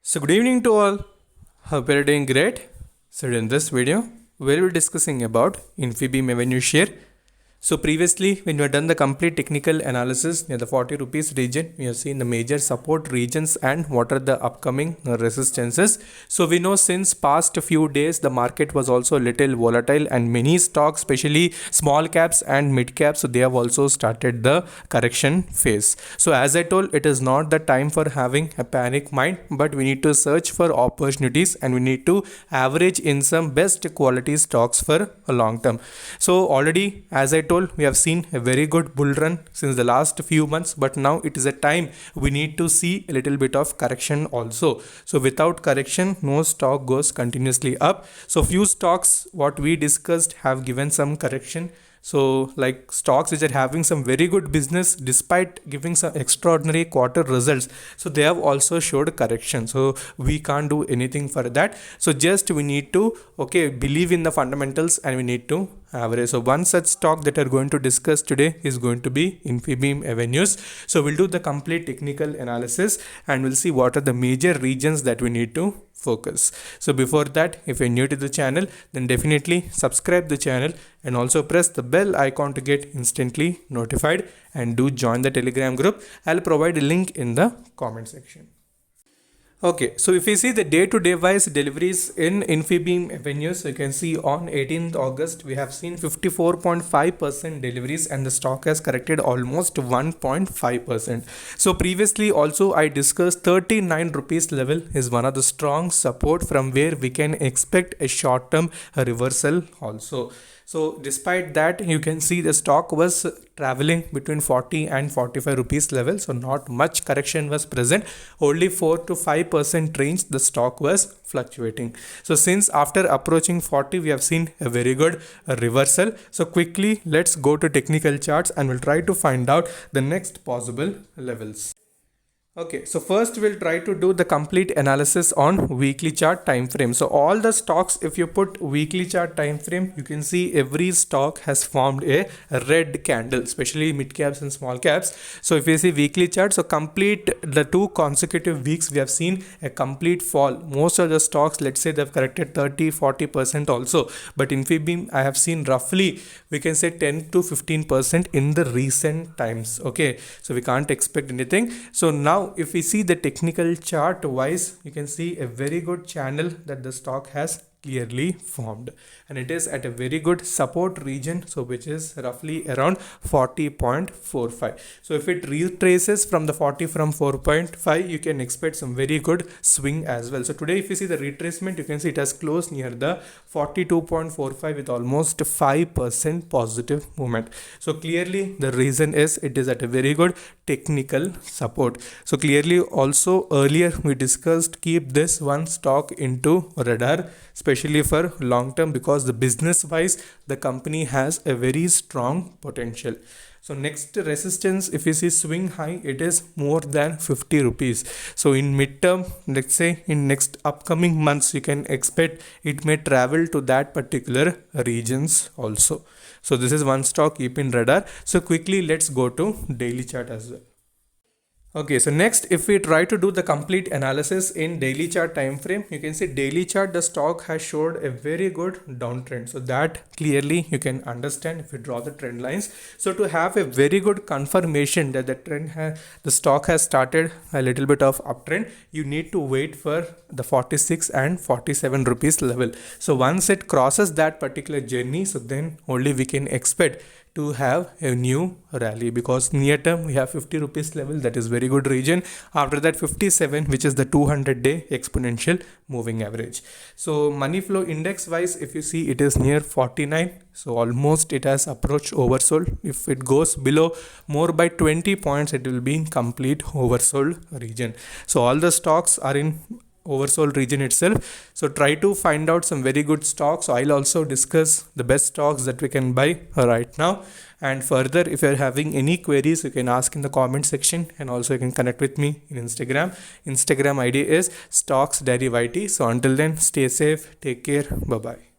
So good evening to all. Hope you're doing great. So in this video, we'll be discussing about Infibeam Avenue share. So previously, when we have done the complete technical analysis near the 40 rupees region, we have seen the major support regions and what are the upcoming resistances. So we know since past few days, the market was also a little volatile and many stocks, especially small caps and mid caps, so they have also started the correction phase. So as I told, it is not the time for having a panic mind, but we need to search for opportunities and we need to average in some best quality stocks for a long term. So already, as I told, we have seen a very good bull run since the last few months, but now it is a time we need to see a little bit of correction also. So without correction, no stock goes continuously up. So few stocks what we discussed have given some correction. So like stocks which are having some very good business despite giving some extraordinary quarter results, so they have also showed correction. So we can't do anything for that. So just we need to believe in the fundamentals and we need to average. So one such stock that are going to discuss today is going to be Infibeam Avenues. So we'll do the complete technical analysis and we'll see what are the major regions that we need to focus. So before that, if you're new to the channel, then definitely subscribe the channel and also press the bell icon to get instantly notified, and do join the Telegram group. I'll provide a link in the comment section. Okay, so if you see the day-to-day wise deliveries in Infibeam Avenues, so you can see on 18th August, we have seen 54.5% deliveries and the stock has corrected almost 1.5%. So previously also I discussed 39 rupees level is one of the strong support from where we can expect a short-term reversal also. So despite that, you can see the stock was traveling between 40 and 45 rupees level. So not much correction was present. Only 4 to 5% range the stock was fluctuating. So since after approaching 40, we have seen a very good reversal. So quickly, let's go to technical charts and we'll try to find out the next possible levels. Okay, so first we'll try to do the complete analysis on weekly chart time frame. So all the stocks, if you put weekly chart time frame, you can see every stock has formed a red candle, especially mid caps and small caps. So if you see weekly chart, so complete the 2 consecutive weeks, we have seen a complete fall. Most of the stocks, let's say they've corrected 30-40% also, but Infibeam I have seen roughly, we can say 10 to 15% in the recent times. Okay, so we can't expect anything. So now if we see the technical chart wise, you can see a very good channel that the stock has clearly formed, and it is at a very good support region, so which is roughly around 40.45. so if it retraces from the 40 from 4.5, you can expect some very good swing as well. So today if you see the retracement, you can see it has closed near the 42.45 with almost 5% positive movement. So clearly the reason is it is at a very good technical support. So clearly also earlier we discussed keep this one stock into radar, especially for long term, because the business wise the company has a very strong potential. So next resistance, if you see swing high, it is more than 50 rupees. So in midterm, let's say in next upcoming months, you can expect it may travel to that particular regions also. So this is one stock, keep in radar. So quickly let's go to daily chart as well. Okay, so next if we try to do the complete analysis in daily chart time frame, you can see daily chart the stock has showed a very good downtrend. So that clearly you can understand if you draw the trend lines. So to have a very good confirmation that the stock has started a little bit of uptrend, you need to wait for the 46 and 47 rupees level. So once it crosses that particular journey, so then only we can expect to have a new rally, because near term we have 50 rupees level, that is very good region. After that 57, which is the 200-day exponential moving average. So money flow index wise, if you see it is near 49, so almost it has approached oversold. If it goes below more by 20 points, it will be in complete oversold region. So all the stocks are in oversold region itself. So try to find out some very good stocks. So I'll also discuss the best stocks that we can buy right now, and further if you're having any queries, you can ask in the comment section, and also you can connect with me in Instagram ID is StocksDairyYT. So until then, stay safe, take care, bye bye.